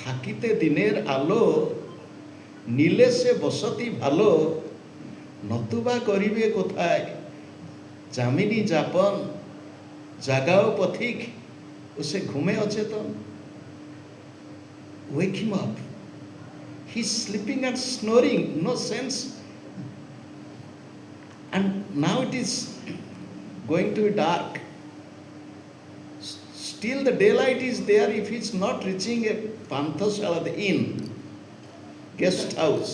থাকিতে দিনের আলো, নীলে সে বসতি ভালো, নতুবা করিবে কোথায় যামিনী যাপন, জাগাও পথিক ও সে ঘুমে অচেতন। Wake him up. He's sleeping and snoring, no sense. And now it is going to be dark. Still the daylight is there. If he's not reaching a Panthashala, the inn, guest house,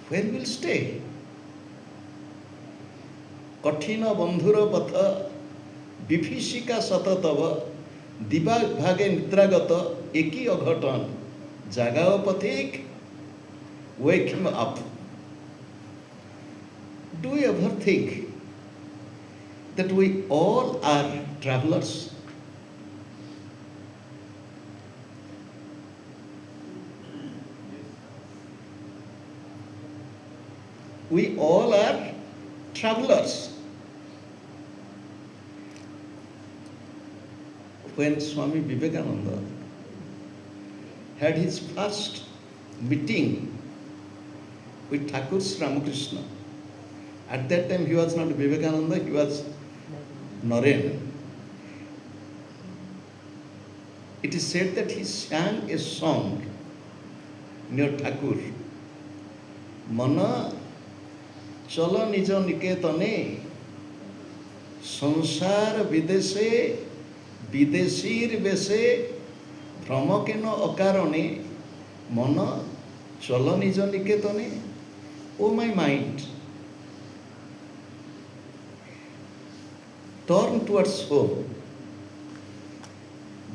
where will stay? Kathina bandhura patha, bibhishika satatava, diba bhage nidragata, eki aghatan, jagao pathik, wake him up. Do you ever think that we all are travelers? We all are travelers. When Swami Vivekananda had his first meeting with Thakur Ramakrishna, at that time he was not Vivekananda, he was Naren. It is said that he sang a song near Thakur. Mana চলো নিজ নিকেতনে, সংসার বিদেশে বিদেশীর বেশে, ভ্রম কেন অকারণে, মন চলো নিজ নিকেতনে। O my mind, turn towards home,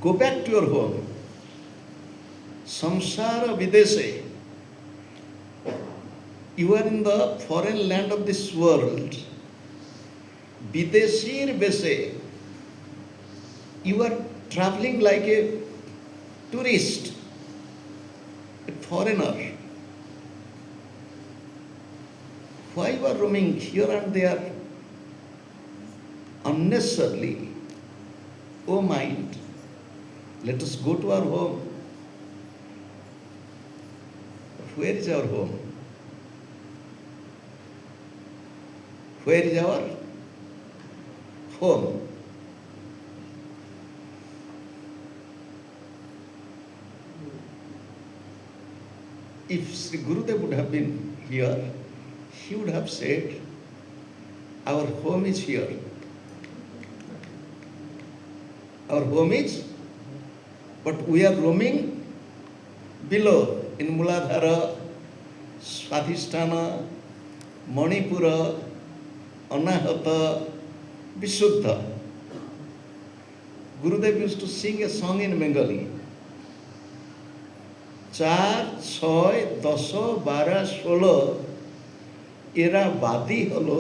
go back to your home. সংসার বিদেশে, you are in the foreign land of this world. Bideshir bese, you are traveling like a tourist, a foreigner. Why you are roaming here and there unnecessarily? Oh mind, let us go to our home. Where is our home? Where is our home? If Sri Gurudev would have been here, he would have said, our home is here. Our home is, but we are roaming below in Muladhara, Swadhisthana, Manipura, Anahata, Vishuddha. Gurudev used to sing a song in Bengali. 4, 6, 10, 12, 16 এরা বাদী হলো